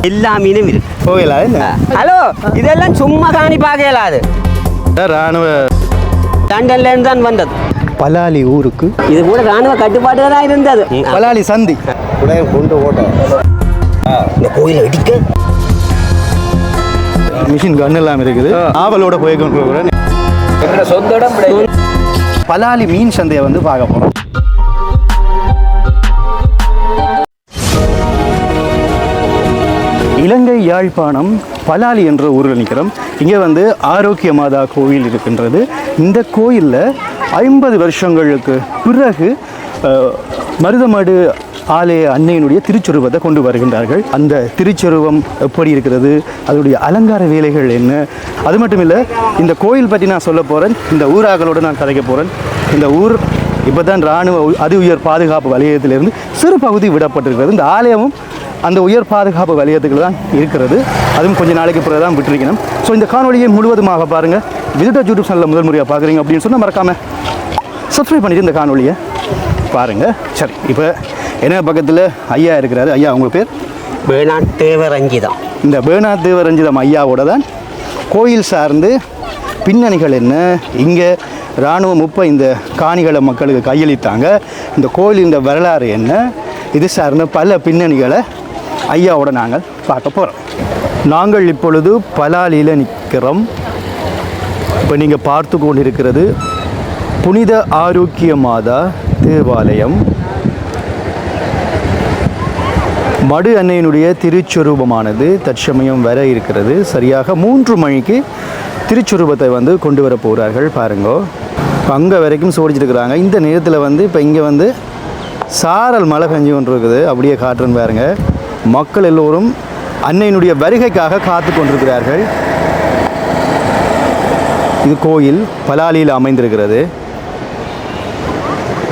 எல்லா மீனும் இருக்கு. போகலா ஹலோ, இதெல்லாம் சும்மா காணி பார்க்க இயலாது. ராணுவ லண்டன்ல இருந்து தான் வந்தது. பலாலி ஊருக்கு இது கூட ராணுவ கட்டுப்பாடு தான் இருந்தது. பலாலி சந்தி கொண்டு ஓட்ட இந்த கோயிலை இடிக்க மிஷின் கன் எல்லாம் இருக்குது. ஆவலோட போய் கொண்டு போகிறேன். சொந்த இடம் பலாலி மீன் சந்தையை வந்து பார்க்க போகிறோம். இலங்கை யாழ்ப்பாணம் பலாலி என்ற ஊரில் நிற்கிறோம். இங்கே வந்து ஆரோக்கிய மாதா கோயில் இருக்கின்றது. இந்த கோயிலில் 50 வருஷங்களுக்கு பிறகு மருதமடு ஆலய அன்னையினுடைய திருச்சொருவத்தை கொண்டு வருகின்றார்கள். அந்த திருச்சொருவம் எப்படி இருக்கிறது, அதனுடைய அலங்கார வேலைகள் என்ன, அது மட்டும் இல்லை இந்த கோயில் பற்றி நான் சொல்ல போகிறேன். இந்த ஊராக்களோடு நான் கதைக்க போகிறேன். இந்த ஊர் இப்போ தான் இராணுவ அதி உயர் பாதுகாப்பு வலயத்திலிருந்து சிறு பகுதி விடப்பட்டிருக்கிறது. இந்த ஆலயமும் அந்த உயர் பாதுகாப்பு வலயத்துக்கு தான் இருக்கிறது. அதுவும் கொஞ்சம் நாளைக்கு பிறகு தான் விட்டுருக்கணும். ஸோ இந்த காணொலியை முழுவதுமாக பாருங்கள். விசிட்டர் யூடியூப் சேனலில் முதல் முறையாக பார்க்குறீங்க அப்படின்னு சொன்னால் மறக்காமல் சப்ஸ்கிரைப் பண்ணிவிட்டு இந்த காணொலியை பாருங்கள். சரி, இப்போ என்ன பக்கத்தில் ஐயா இருக்கிறாரு. ஐயா, உங்கள் பேர்? பேர்னாட் தேவரஞ்சிதம். இந்த பேர்னாட் தேவரஞ்சிதம் ஐயாவோட தான் கோயில் சார்ந்து பின்னணிகள் என்ன, இங்கே இராணுவம் இந்த காணிகளை மக்களுக்கு கையளித்தாங்க, இந்த கோயிலின் வரலாறு என்ன, இது சார்ந்த பல பின்னணிகளை ஐயாவோட நாங்கள் பார்க்க போகிறோம். நாங்கள் இப்பொழுது பலாலியில் நிற்கிறோம். இப்போ நீங்கள் பார்த்து கொண்டிருக்கிறது புனித ஆரோக்கிய மாதா தேவாலயம். மடு அன்னையினுடைய திருச்சொரூபமானது தற்சமயம் வர இருக்கிறது. சரியாக 3 மணிக்கு திருச்சொரூபத்தை வந்து கொண்டு வர போகிறார்கள். பாருங்கோ, அங்கே வரைக்கும் சோடிச்சிருக்கிறாங்க. இந்த நேரத்தில் வந்து இப்போ இங்கே வந்து சாரல் மழை பெஞ்சு கொண்டு இருக்குது. அப்படியே காற்றுன்னு பாருங்க. மக்கள் எல்லோரும் அன்னையினுடைய வருகைக்காக காத்து கொண்டிருக்கிறார்கள். இது கோயில் பலாலியில் அமைந்திருக்கிறது.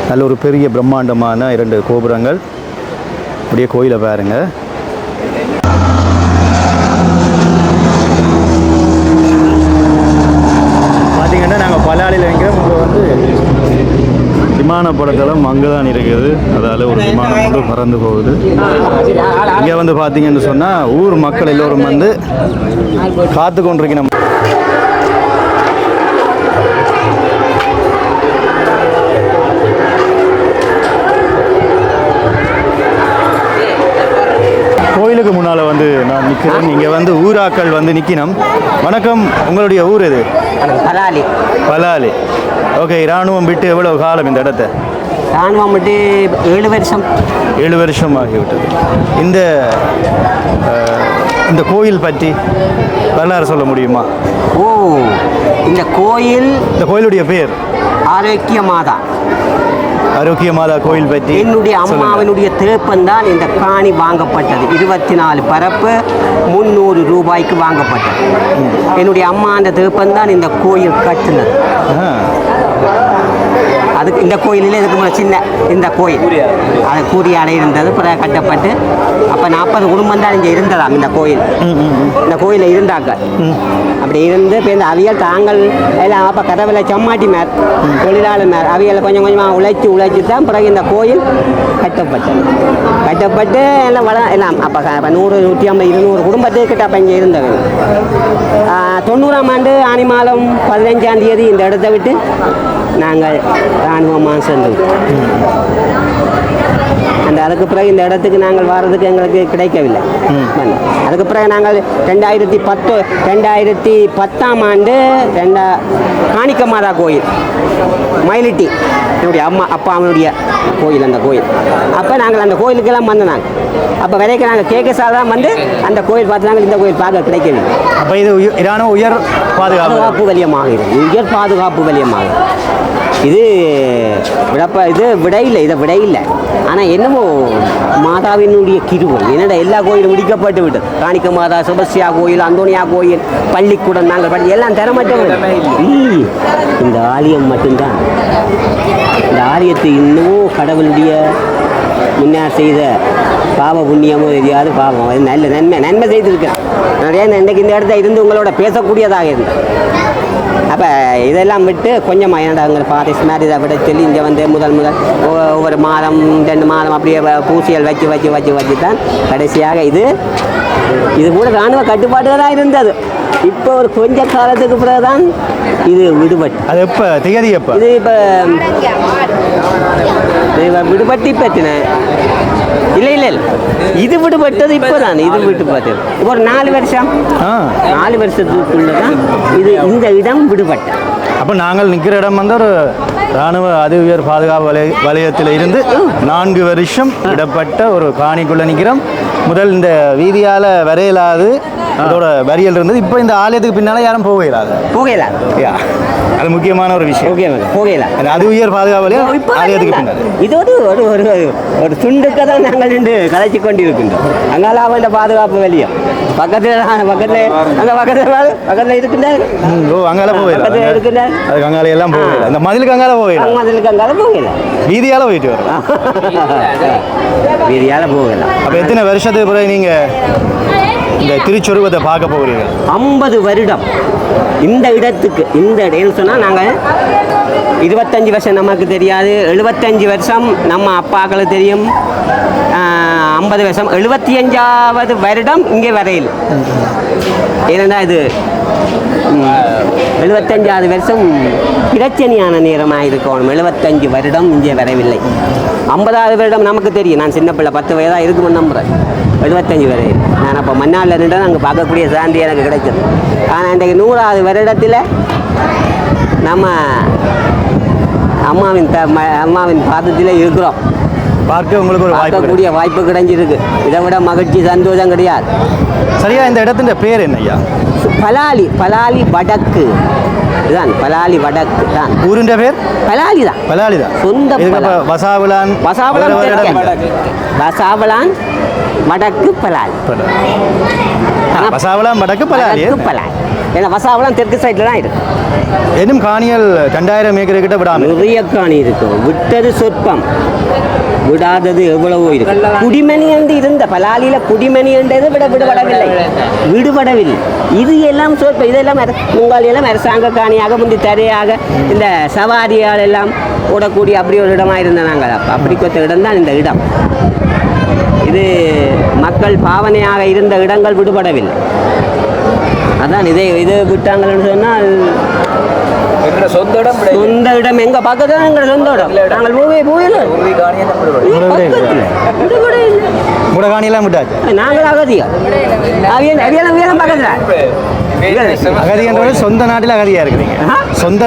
நல்ல ஒரு பெரிய பிரம்மாண்டமான 2 கோபுரங்கள். அப்படியே கோயிலை பாருங்க. பார்த்தீங்கன்னா நாங்கள் பலாலியில் வைக்கிறோம். இங்கே வந்து விமானப்படத்தளம் அங்கே தான் இருக்குது. அதால் ஒரு விமானம் வந்து பறந்து போகுது. இங்கே வந்து பார்த்தீங்கன்னு சொன்னால் ஊர் மக்கள் எல்லோரும் வந்து காத்து கொண்டிருக்கணும். கோயிலுக்கு முன்னால் வந்து நான் நிற்கிறேன். இங்கே வந்து ஊராக்கள் வந்து நிற்கணும். வணக்கம், உங்களுடைய ஊர் எது? பலாலி. பலாலி. ஓகே, இராணுவம் விட்டு எவ்வளோ காலம் இந்த இடத்த? ராணுவம் விட்டு 7 வருஷம். 7 வருஷம் ஆகிவிட்டது. இந்த கோயில் பற்றி வரலாறு சொல்ல முடியுமா? ஓ, இந்த கோயிலுடைய பேர் ஆரோக்கிய மாதா. ஆரோக்கிய மாதா கோயில் பற்றி என்னுடைய அம்மாவினுடைய தேப்பம் தான் இந்த காணி வாங்கப்பட்டது. 24 பரப்பு 300 ரூபாய்க்கு வாங்கப்பட்டது. என்னுடைய அம்மா அந்த தேப்பம் தான் இந்த கோயில் கட்டினது. அதுக்கு இந்த கோயிலில் இதுக்கு சின்ன இந்த கோயில் அது கூறிய அடை இருந்தது. பிறகு கட்டப்பட்டு அப்போ 40 குடும்பம் தான் இங்கே இருந்ததாம். இந்த கோயிலில் இருந்தாங்க. அப்படி இருந்து இப்போ இந்த அவியல் தாங்கள் எல்லாம் அப்போ கதவில் சம்மாட்டி மேர் தொழிலாளர் மேர் அவியல் கொஞ்சம் கொஞ்சமாக உழைச்சி தான் பிறகு இந்த கோயில் கட்டப்பட்டு எல்லாம் எல்லாம் அப்போ 100, 150, 200 குடும்பத்துக்கிட்ட அப்போ இங்கே இருந்தது. 90ஆம் ஆண்டு ஆனி மாதம் 15ஆம் தேதி இந்த இடத்த விட்டு நாங்கள் இராணுவமாக சென்றோம். அதுக்கு பிறகு இந்த இடத்துக்கு நாங்கள் வர்றதுக்கு எங்களுக்கு கிடைக்கவில்லை. அதுக்கு பிறகு நாங்கள் 2010ஆம் ஆண்டு காணிக்க மாதா கோயில் மயிலிட்டி என்னுடைய அப்பாவுடைய கோயில். அந்த கோயில் அப்போ நாங்கள் அந்த கோயிலுக்கெல்லாம் வந்தோம். அப்போ வரைக்கும் நாங்கள் கேட்கசாதான் வந்து அந்த கோயில் பார்த்து இந்த கோயில் பார்க்க கிடைக்கவில்லை. அப்போ இது இராணுவ உயர் பாதுகாப்பு வலயமாகிறது. உயர் பாதுகாப்பு வலயமாகிறது. இது விட இல்லை. ஆனால் என்னமோ மாதாவினுடைய கிருபை என்னடா எல்லா கோயிலும் முடிக்கப்பட்டு விட்டது. காணிக்க மாதா, செபஸ்தியா கோயில், அந்தோனியா கோயில், பள்ளிக்கூடம் நாங்கள் பள்ளி எல்லாம் தரமாட்டோம். இந்த ஆலயம் மட்டும்தான். இந்த ஆலயத்தை இன்னமும் கடவுளுடைய முன்னார் செய்த பாவ புண்ணியமோ தெரியாது. பாவம் அது நல்ல நன்மை செய்திருக்கிறேன். நிறைய இன்றைக்கு இந்த இடத்துல இருந்து உங்களோட பேசக்கூடியதாக இருந்து அப்போ இதெல்லாம் விட்டு கொஞ்சம் என்னோட ஃபாரிஸ்ட் மாதிரி இதை விட சொல்லி இங்கே வந்து முதல் ஒவ்வொரு மாதம் 2 மாதம் அப்படியே பூசியல் வச்சு தான் கடைசியாக இது கூட இராணுவ கட்டுப்பாடுகளாக இருந்தது. இப்போ ஒரு கொஞ்ச காலத்துக்கு பிறகுதான் இது விடுபட்டு. அது எப்போ திகதி எப்போ இது இப்போ விடுபட்டு பிரச்சனை இல்லை இது விடுபட்டது இப்போ தான். இது விடுபட்டது ஒரு 4 வருஷம் 4 வருஷத்துக்குள்ள தான் இந்த இடம் விடுபட்ட. அப்போ நாங்கள் நிற்கிற இடம் வந்து ஒரு இராணுவ உயர் பாதுகாப்பு வலயத்தில் இருந்து 4 வருஷம் விடப்பட்ட ஒரு காணிக்குள்ளே நிற்கிறோம். முதல் இந்த வீதியால் வரையலாது அதோட வரியல் இருந்தது. இப்போ இந்த ஆலயத்துக்கு பின்னால் யாரும் போகலாது. அது முக்கியமான ஒரு விஷயம். போகலாம் அது உயர் பாதுகாப்பு ஆலயத்துக்கு பின்னால் இது ஒரு துண்டுக்கு தான் நாங்கள் நின்று கலைச்சி கொண்டு இருக்கின்றோம். அங்கால அவன் பாதுகாப்பு வழியும் பக்கத்தில் இருக்கின்றார். அங்கால போகலாம் அதுக்கு அங்கால எல்லாம் போகலாம். இந்த மதிலுக்கு அங்கால போகலாம் வீதியால் போயிட்டு வரலாம். வீதியால் போகலாம். அப்போ எத்தனை வருஷத்துக்கு பிறகு நீங்கள் இந்த திருச்சொருவத்தை பார்க்க போகிறீர்கள்? 50 வருடம் இந்த இடத்துக்கு. இந்த இடம் சொன்னால் நாங்கள் 25 வருஷம் நமக்கு தெரியாது, 75 வருஷம் நம்ம அப்பாக்களுக்கு தெரியும், 50 வருஷம், 75வது வருடம் இங்கே வரையில். ஏனென்றா இது 75வது வருஷம் பிரச்சனையான நேரமாக இருக்கணும். 75 வருடம் இங்கே வரவில்லை. 50வது வருடம் நமக்கு தெரியும். நான் சின்ன பிள்ளை 10 வயதாக இருக்குமென்னு நம்புகிறேன். 75 வரையில் நான் அப்போ மன்னாரில் நின்று அங்கே பார்க்கக்கூடிய சாந்தி எனக்கு கிடைச்சது. ஆனால் இன்றைக்கு 100வது வருடத்தில் நம்ம அம்மாவின் பாதத்தில் இருக்கிறோம். உங்களுக்கு ஒரு பார்க்கக்கூடிய வாய்ப்பு கிடைஞ்சிருக்கு. இதை விட மகிழ்ச்சி சந்தோஷம் கிடையாது. சரியா இந்த இடத்தின் பேர் என்ன ஐயா? பலாலி வடக்கு. இதுதான் பலாலி வடக்கு தான் ஊரின் பேர். பலாலி தான் சொந்த வசாவளான் வடக்கு பலாலி. வசாவளான் வடக்கு பலாலி. ஏன்னா வசாவளான் தெற்கு சைடில் தான் இருக்கு. இன்னும் காணிகள் 2000 ஏக்கர் கிட்ட விடாமல் நிறைய காணி இருக்கும். விட்டது சொற்பம், விடாதது எவ்வளவோ இருக்கு. குடிமணி என்று இருந்த பலாலியில குடிமணி என்றது விடுபடவில்லை. இது எல்லாம் சொற்பம். இதெல்லாம் உங்கள் எல்லாம் அரசாங்க காணியாக முந்தி தரையாக இந்த சவாரியால் எல்லாம் ஓடக்கூடிய அப்படி ஒரு இடமாக இருந்த நாங்கள். அப்படி கொத்த இடம் தான் இந்த இடம். இது மக்கள் பாவனையாக இருந்த இடங்கள் விடுபடவில்லை. அதான் இது விட்டாங்கன்னு சொன்னால் சொந்த இடம் எங்க பக்கத்துல எங்க சொந்த இடம். நாங்கள் காணியெல்லாம் விட்டாச்சு. நாங்கள் அகதியா பக்கத்துல அகதின்றது சொந்த நாட்டில் அகதியா இருக்கிறீங்க. சொந்த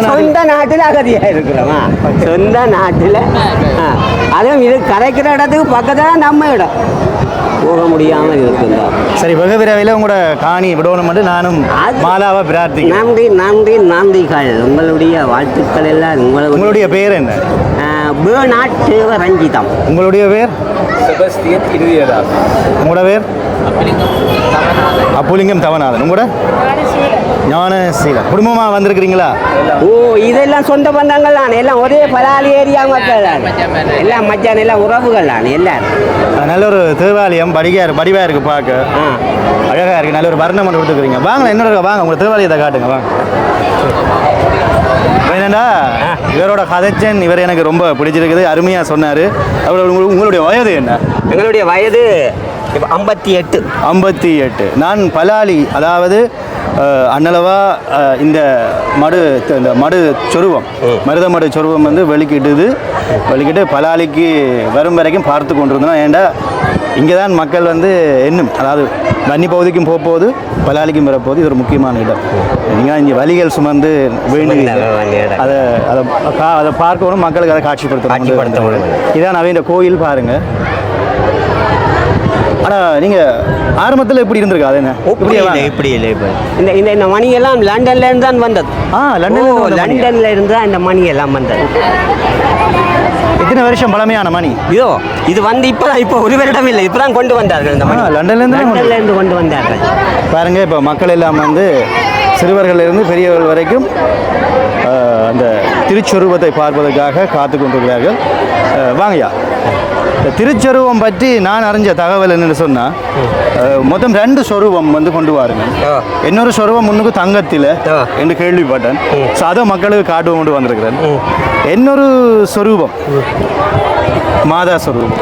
நாட்டில் அகதியா இருக்கிறோமா? சொந்த நாட்டில் அதுவும் இது கரைக்கிற இடத்துக்கு பக்கத்துல நம்ம இடம் போக முடியாமல் இருக்குங்க. சரி, வெகு விரைவில் உங்களோட காணி விடணும் என்று நானும் மாலாவை பிரார்த்திக்கிறேன். நன்றிகள். உங்களுடைய வாழ்த்துக்கள் எல்லாம். உங்களுடைய பேர் என்ன? பேர்னாட் ரஞ்சிதம். உங்களுடைய பேர்? உங்களோட பேர்? அப்புலிங்கம் தவநாதன். உங்களோட? ஞானசீலன். குடும்பமாக வந்திருக்கிறீங்களா? ஓ, இதெல்லாம் சொந்த பந்தங்கள் தான். எல்லாம் ஒரே பலாலி ஏரியா மக்கள் தான். எல்லாம் மச்சான், எல்லாம் உறவுகள் தான் எல்லாரும். நல்ல ஒரு தேவாலயம் படிவா இருக்கு, பார்க்க அழகா இருக்கு. நல்ல ஒரு வர்ணம் ஒன்று கொடுத்துக்கிறீங்க. வாங்க, என்னோட வாங்க, உங்களை தேவாலயத்தை காட்டுங்க வாங்க. என்னடா இவரோட கதைச்சன் இவர் எனக்கு ரொம்ப பிடிச்சிருக்குது. அருமையாக சொன்னார். உங்களுடைய வயது என்ன? எங்களுடைய வயது 58. 58. நான் பலாலி, அதாவது அன்னளவா இந்த மடு சொருவம், மருத மடு சொருவம் வந்து வெளிக்கிட்டு பலாலிக்கு வரும் வரைக்கும் பார்த்து கொண்டிருந்தோம். ஏன்டா இங்கே தான் மக்கள் வந்து இன்னும், அதாவது வன்னி பகுதிக்கும் போகும்போது பலாலிக்கும் வரப்போகுது. இது ஒரு முக்கியமான இடம். நீங்கள் இங்கே வலிகள் சுமந்து வேண்டி அதை பார்க்கணும், மக்களுக்கு அதை காட்சிப்படுத்தணும். இதான் அவை இந்த கோயில் பாருங்கள். ஆனால் நீங்கள் ஆரம்பத்தில் எப்படி இருந்திருக்கா? அது என்ன இப்படி இல்லை. இந்த மணியெல்லாம் லண்டன்ல இருந்து தான் வந்தது. லண்டன்ல இருந்து தான் இந்த மணியெல்லாம் வந்தது. எத்தனை வருஷம் பழமையான மணி இது வந்து இப்போ ஒரு வருடம் இல்லை, இப்போ தான் கொண்டு வந்தார்கள். இந்த மணி லண்டன்ல இருந்து கொண்டு வந்தார்கள். பாருங்க, இப்போ மக்கள் எல்லாம் வந்து சிறுவர்களிலிருந்து பெரியவர்கள் வரைக்கும் அந்த திருச்சொருவத்தை பார்ப்பதற்காக காத்து கொண்டிருக்கிறார்கள். வாங்கய்யா. இந்த திருச்சொருவம் பற்றி நான் அறிஞ்ச தகவல் என்னன்னு சொன்னால் மொத்தம் 2 சொருவம் வந்து கொண்டு வாருங்க. இன்னொரு சொருவம் முன்னுக்கு தங்கத்தில் என்று கேள்விப்பட்டேன். ஸோ அதை மக்களுக்கு காட்டுவோம் கொண்டு வந்திருக்கிறேன். இன்னொரு சொரூபம் மாதா சொரூபம்.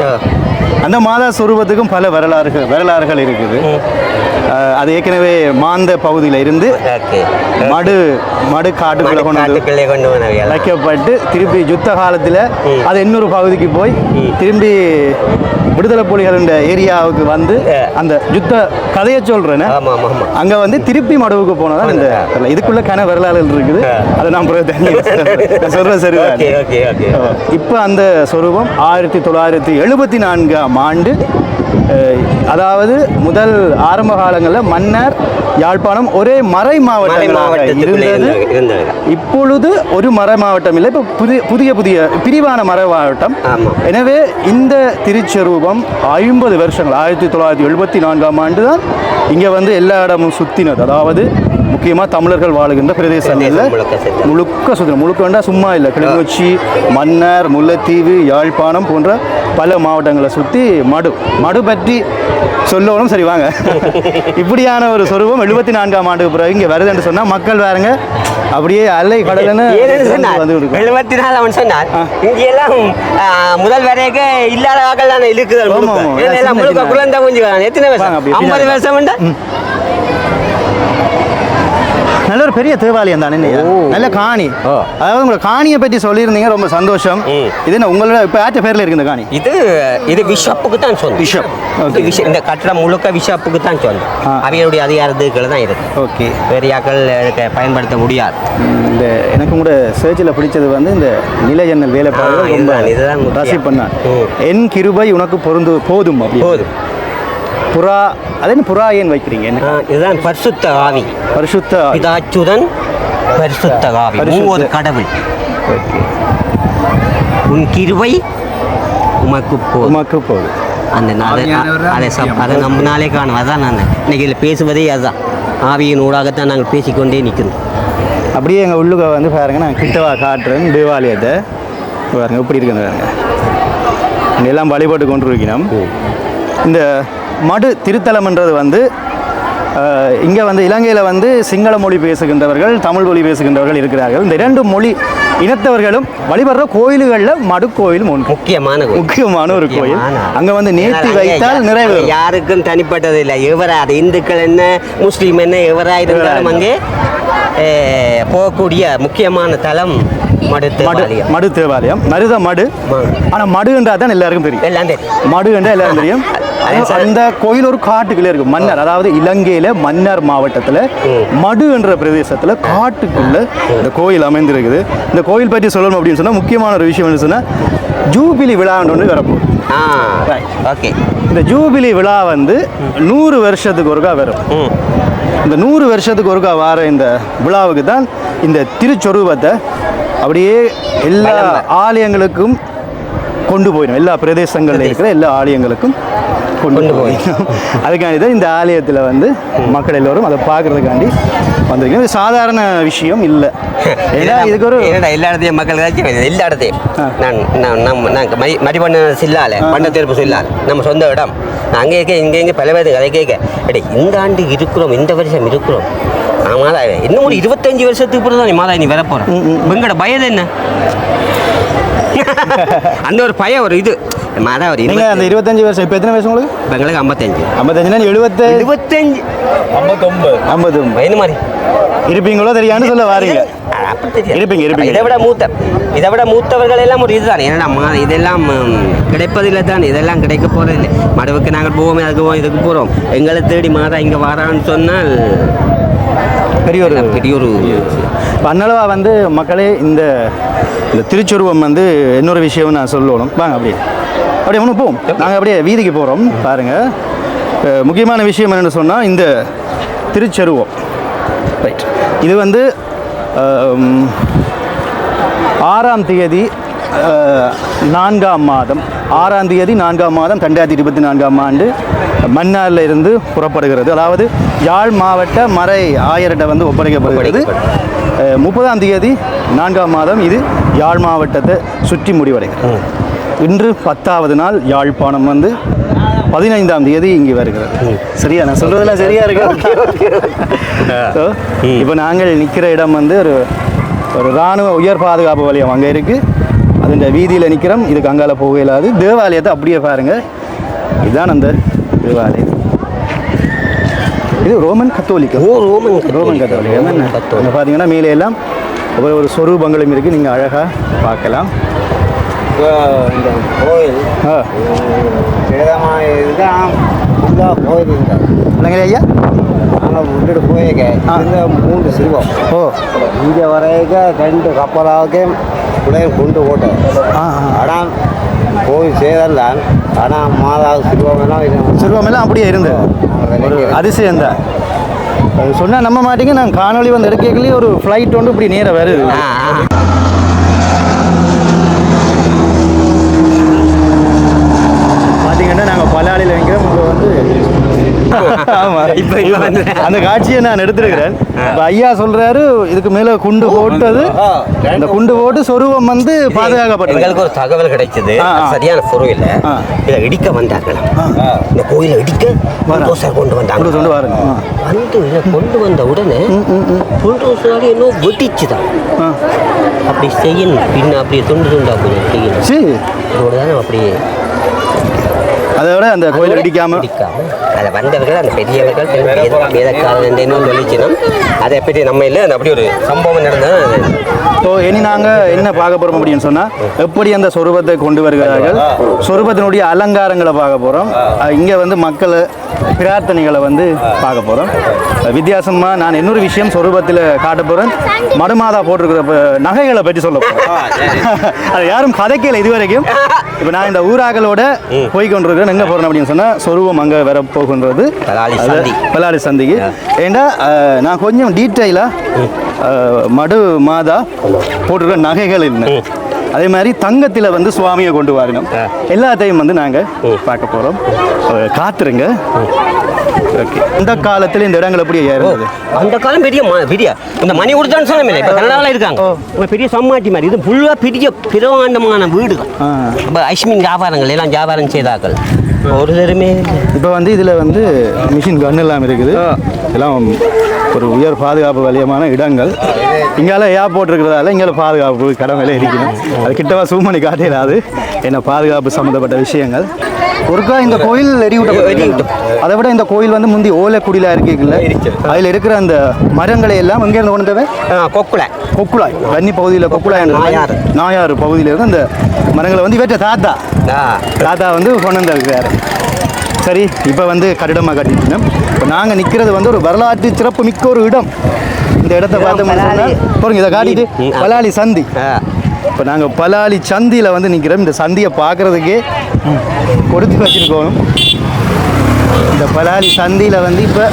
அந்த மாதா சொரூபத்துக்கும் பல வரலாறுகள் இருக்குது. அது ஏற்கனவே மாந்த பகுதியில் இருந்து மடு காட்டுக்குள்ளே கொண்டு வைக்கப்பட்டு திருப்பி யுத்த காலத்தில் அது இன்னொரு பகுதிக்கு போய் திரும்பி விடுதலை புலிகளின் ஏரியாவுக்கு வந்து அந்த யுத்த கதையை சொல்றேன்னு அங்கே வந்து திருப்பி மடுவுக்கு போனதான் இந்த இதுக்குள்ள கன வரலாறுகள் இருக்குது. அதை நான் சொல்றேன். சரி, இப்போ அந்த சொரூபம் 1974ஆம் ஆண்டு, அதாவது முதல் ஆரம்ப காலங்களில் மன்னர் யாழ்ப்பாணம் ஒரே மறை மாவட்டமாக இருந்தது. இப்பொழுது ஒரு மறை மாவட்டம் இல்லை, இப்போ புதிய பிரிவான மறை மாவட்டம். எனவே இந்த திருச்சொரூபம் 50 வருஷங்கள் 1974ஆம் ஆண்டு தான் இங்கே வந்து எல்லா இடமும் சுற்றினது. அதாவது முக்கியமாக தமிழர்கள் வாழுகின்ற பிரதேசங்களில் முழுக்க சும்மா இல்லை, கிளிநொச்சி, மன்னார், முல்லைத்தீவு, யாழ்ப்பாணம் போன்ற பல மாவட்டங்களை சுற்றி மடு பற்றி சொல்லணும். சரி வாங்க. இப்படியான ஒரு சொரூபம் 74ஆம் ஆண்டுக்கு பிறகு இங்கே வருதுன்னு சொன்னால் மக்கள் வேறுங்க அப்படியே அலை கடலுன்னு வந்து 74 அவன் சொன்னார். இங்கெல்லாம் முதல் வரைக்கும் இல்லாத ஆக்கள் தானே இருக்குது. குழந்தை கொஞ்சம் எத்தனை வருஷம்? 50 வருஷம். நல்ல ஒரு பெரிய தேவாலயம் தானே, நல்ல காணி. அதாவது உங்களை காணியை பற்றி சொல்லியிருந்தீங்க, ரொம்ப சந்தோஷம். இது என்ன உங்களோட இப்போ ஆற்ற பேரில் இருக்கு இந்த காணி? இது பிஷப்புக்கு தான் சொந்தம். பிஷப் இந்த கட்டடம் முழுக்க பிஷப்புக்கு தான் சொந்தம். அவையுடைய அதிகாரத்துக்கள் தான் இருக்கு. ஓகே, பெரியாக்கள் பயன்படுத்த முடியாது. இந்த எனக்கு கூட சர்ச்சில் பிடிச்சது வந்து இந்த நிலையண்ணல் வேலைப்பாடு இதுதான் ரசி பண்ண. என் கிருபை உனக்கு போதும் அப்படி போதும். புறா, அது என்ன புறா ஏன் வைக்கிறீங்க? இதுதான் பரிசுத்த ஆவி. பரிசுத்த பிதாச்சுதன் பரிசுத்த ஆவி, மூவர் கடவுள். உன் கிருபை உமக்கு போதும். அந்த அதை நம்ம நாளே காணும். அதான் நான் இன்னைக்கு இதில் பேசுவதே அதுதான். ஆவியின் ஊடாகத்தான் நாங்கள் பேசிக்கொண்டே நிற்கிறோம். அப்படியே எங்கள் உள்ளுக்க வந்து பாருங்க, நான் கிட்டவா காட்டுறேன் தேவாலயத்தை பாருங்க எப்படி இருக்குன்னு பாருங்க. எல்லாம் வழிபட்டு கொண்டு இருக்கிறோம். இந்த மடு திருத்தலம்ன்றது வந்து இங்கே வந்து இலங்கையில் வந்து சிங்கள மொழி பேசுகின்றவர்கள், தமிழ் மொழி பேசுகின்றவர்கள் இருக்கிறார்கள். இந்த 2 மொழி இனத்தவர்களும் வழிபடுற கோயில்களில் மடு கோயில் முக்கியமான ஒரு கோயில். அங்கே வந்து நேர்த்தி வைத்தால் நிறைவு. யாருக்கும் தனிப்பட்டது இல்லை. எவராது இந்துக்கள் என்ன முஸ்லீம் என்ன எவராக இருந்தாலும் அங்கே போகக்கூடிய முக்கியமான தலம் மடு தேவாலயம். மருத மடு. ஆனால் மடுன்றால் தான் எல்லாருக்கும் தெரியும். மடு என்றால் எல்லாரும் தெரியும். அந்த கோயில் ஒரு காட்டுக்குள்ளே இருக்கு. மன்னர், அதாவது இலங்கையில மன்னார் மாவட்டத்தில் மடு என்ற பிரதேசத்தில் காட்டுக்குள்ள இந்த கோயில் அமைந்திருக்குது. இந்த கோயில் பற்றி சொல்லணும் அப்படின்னு சொன்னால் முக்கியமான ஒரு விஷயம் என்ன சொன்னால் ஜூபிலி விழான்னு ஒன்று வரப்போகுது. ஓகே, இந்த ஜூபிலி விழா வந்து 100 வருஷத்துக்கு ஒருக்கா வரும். இந்த 100 வருஷத்துக்கு ஒருக்கா வர இந்த விழாவுக்கு தான் இந்த திருச்சொரூபத்தை அப்படியே எல்லா ஆலயங்களுக்கும் கொண்டு போயிடும். எல்லா பிரதேசங்களில் இருக்கிற எல்லா ஆலயங்களுக்கும் கொண்டு போயிடும். அதுக்காண்டி தான் இந்த ஆலயத்தில் வந்து மக்கள் எல்லோரும் அதை பார்க்கறதுக்காண்டி வந்திருக்கோம். இது சாதாரண விஷயம் இல்லை. ஏன்னா இதுக்கு ஒரு எல்லா இடத்தையும் மக்கள் எல்லா இடத்தையும் நாங்கள் மடிபண்ண சில்லால பண்ண தேர்ப்பு சில்லால் நம்ம சொந்த இடம். அங்கே இருக்க இங்கே பல பேருக்கு அதை கேட்க இந்த ஆண்டு இருக்கிறோம், இந்த வருஷம் இருக்கிறோம். மாதா இன்னும் ஒரு 25 வருஷத்துக்கு பிறகு தான் மாதா நீ வர போகிறோம். உங்களோட பயம் என்ன? அந்த ஒரு பயம் ஒரு இது மாதா ஒரு நீங்கள் அந்த 25 வருஷம். இப்போ எத்தனை வயசு உங்களுக்கு? இப்போ எங்களுக்கு 55. 55னா 75 59 என்ன மாதிரி இருப்பீங்களோ தெரியான்னு சொல்ல வாரீங்க. இருப்பீங்க. இதை விட மூத்தவர்கள் எல்லாம் ஒரு இதுதான். ஏன்னா இதெல்லாம் கிடைப்பதில்லை தான். இதெல்லாம் கிடைக்க போகிறதில்லை. மடுவுக்கு நாங்கள் போவோம், அதுக்கு போவோம், இதுக்கு போகிறோம். எங்களை தேடி மாதா இங்கே வரான்னு சொன்னால் பெரிய ஒரு பன்னளவா வந்து மக்களே இந்த திருச்சொருவம் வந்து இன்னொரு விஷயம் நான் சொல்லணும். வாங்க அப்படியே ஒன்று போவோம். நாங்கள் அப்படியே வீதிக்கு போகிறோம். பாருங்கள், முக்கியமான விஷயம் என்னென்னு சொன்னால் இந்த திருச்சொருவம் ரைட், இது வந்து 6ஆம் தேதி 4ஆம் மாதம் 6ஆம் தேதி 4ஆம் மாதம் 2024ஆம் ஆண்டு மன்னாரில் இருந்து புறப்படுகிறது. அதாவது யாழ் மாவட்ட மறை ஆயர்கிட்ட வந்து ஒப்படைக்கப்படுகிறது. 30ஆம் தேதி 4ஆம் மாதம் இது யாழ் மாவட்டத்தை சுற்றி முடிவடைகிறது. இன்று 10வது நாள் யாழ்ப்பாணம் வந்து 15ஆம் தேதி இங்கே வருகிறது. சரியா நான் சொல்றதெல்லாம் சரியா இருக்கு? இப்போ நாங்கள் நிற்கிற இடம் வந்து ஒரு இராணுவ உயர் பாதுகாப்பு வலயம் அங்கே இருக்குது. அதுன்ற வீதியில் நிற்கிறோம். இதுக்கு அங்கால போக இயலாது. தேவாலயத்தை அப்படியே பாருங்கள். இதுதான் அந்த தேவாலயம். இது ரோமன் கத்தோலிக்க. ரோமன் கத்தோலிக்க என்ன பார்த்தீங்கன்னா மேலே எல்லாம் ஒரு சொரூபங்களும் இருக்குது. நீங்கள் அழகாக பார்க்கலாம். இந்த கோயில் சேதமாக இதுதான் ஃபுல்லாக கோயில் இருந்தார் இல்லைங்க ஐயா. நாங்கள் விட்டுட்டு போயிருக்க இந்த 3 சிறுவம் இங்கே வரைக்க 2 கப்பலாவுக்கு பிள்ளைங்க கொண்டு போட்டேன். ஆனால் கோயில் சேதம் தான். ஆனால் மாதாவு சிறுவமெல்லாம் அப்படியே இருந்தது. ஒரு அதிசயம் தான். அது சொன்னால் நம்ப மாட்டீங்க. நாங்கள் காணொலி வந்து எடுக்கலையே ஒரு ஃப்ளைட் வந்து இப்படி நேராக வருது. பார்த்தீங்கன்னா நாங்கள் பலாலியில் வைக்கிறோம். உங்களை வந்து ஆமாம் இப்போ அந்த காட்சியை நான் எடுத்துருக்கிறேன். இப்போ ஐயா சொல்கிறாரு இதுக்கு மேலே குண்டு போட்டது. இந்த குண்டு போட்டு சொருவம் வந்து பாதுகாக்கப்பட்டது. எங்களுக்கு ஒரு தகவல் கிடைச்சது. சரியான பொருள் இல்லை. இதை இடிக்க வந்தாங்க. இந்த கோயிலை இடிக்க கொண்டு வந்தாங்க. வந்து இதை கொண்டு வந்த உடனே இன்னும் வெட்டிச்சுதான். அப்படி செய்யணும். பின்ன அப்படியே துண்டு துண்டா கொஞ்சம் செய்யணும். அதோட தானே அப்படியே அதோட அந்த கோயிலை இடிக்காம அதை வந்தவர்கள் அந்த பெரியவர்கள் சொல்லிச்சினோம். அதை பற்றி நம்ம இல்லை அப்படி ஒரு சம்பவம் நடந்தது. ஸோ இனி நாங்கள் என்ன பார்க்க போகிறோம் அப்படின்னு சொன்னால் எப்படி அந்த சொரூபத்தை கொண்டு வருகிறார்கள், சொரூபத்தினுடைய அலங்காரங்களை பார்க்க போகிறோம். இங்கே வந்து மக்கள் பிரார்த்தனைகளை வந்து பார்க்க போகிறோம். வித்தியாசமாக நான் இன்னொரு விஷயம் சொரூபத்தில் காட்ட போகிறேன். மடுமாதா போட்டிருக்கிற நகைகளை பற்றி சொல்ல போகிறேன். அது யாரும் கதைக்கல இதுவரைக்கும். இப்போ நான் இந்த ஊராக்களோட போய் கொண்டிருக்கிறேன். எங்கே போகிறேன் அப்படின்னு சொன்னால் சொரூபம் அங்கே வர போகின்றது பலாலி சந்திக்கு. ஏண்டா நான் கொஞ்சம் டீட்டெயிலாக மடு மாதா போட்டிருக்கிற நகைகள் என்ன, அதே மாதிரி தங்கத்தில் வந்து சுவாமியை கொண்டு வரணும், எல்லாத்தையும் வந்து நாங்கள் பார்க்க போகிறோம். காத்துருங்க. ஓகே. அந்த காலத்தில் இந்த இடங்கள் எப்படி இருந்தது? அந்த காலம் பெரிய இந்த மணி கொடுத்தான்னு சொன்னேன். இப்போ கனடாவில் இருக்காங்க பெரிய சம்மாட்டி மாதிரி. இது ஃபுல்லாக பெரிய பிரமாண்டமான வீடுகள். இப்போ ஐஸ்மின் வியாபாரங்கள் எல்லாம் வியாபாரம் செய்தாக்கள் ஒரு தருமே. இப்போ வந்து இதில் வந்து மிஷின் கன் எல்லாம் இருக்குது. இதெல்லாம் ஒரு உயர் பாதுகாப்பு வலயமான இடங்கள். இங்கால ஏர்போர்ட் இருக்கிறதால இங்கே பாதுகாப்பு கடமையில இருக்கணும். அது கிட்டவா சூம் பண்ணி காட்டிடாது. என்ன பாதுகாப்பு சம்மந்தப்பட்ட விஷயங்கள். ஒருக்கா இந்த கோயில் எரிவிட்ட அதை விட இந்த கோயில் வந்து முந்தி ஓலைக்குடியில் இருக்குல்ல, அதில் இருக்கிற அந்த மரங்களை எல்லாம் எங்கே இருந்து கொண்டது? கொக்குளாய் வன்னி பகுதியில் கொக்குளாய் நாயாறு பகுதியில் இருந்து அந்த மரங்களை வந்து இவற்றை தாத்தா வந்து கொண்டு வந்திருக்கிறாரு. சரி, இப்போ வந்து கட்டிடமாக கட்டிட்டோம். இப்போ நாங்கள் நிற்கிறது வந்து ஒரு வரலாற்று சிறப்பு மிக்க ஒரு இடம். இந்த இடத்த பார்த்தோம்னா பாருங்க, இதை காட்டிட்டு பலாலி சந்தி. இப்போ நாங்கள் பலாலி சந்தியில் வந்து நிற்கிறோம். இந்த சந்தியை பார்க்குறதுக்கே கொடுத்து வச்சுருக்கோம். இந்த பலாலி சந்தியில் வந்து இப்போ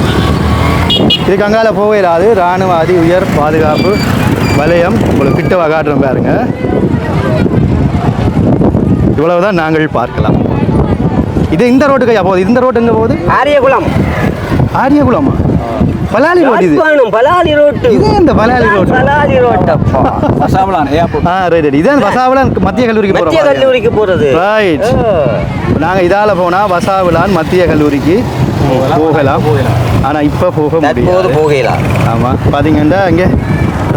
இதுக்கு அங்கால போயிடாது. இராணுவ அதி உயர் பாதுகாப்பு வலயம் உங்களுக்கு கிட்ட காட்டுறோம் பாருங்க. இவ்வளவுதான் நாங்கள் பார்க்கலாம். இது இந்த ரோட்டுக்கு ஐயா போகுது. இந்த ரோட்டு எங்கே போகுது? ஆரியகுளமா? பலாலி ரோடு. இது பலாலி ரோட்டு. இது இந்த Palali road. Palali road. Right. இதான் வசாவிலான் மத்திய கல்லூரிக்கு போகிறது. ரைட். நாங்கள் இதால் போனால் வசாவிலான் மத்திய கல்லூரிக்கு போகலாம். ஆனால் இப்போ போக முடியாது. ஆமாம். பார்த்தீங்கன்னா இங்கே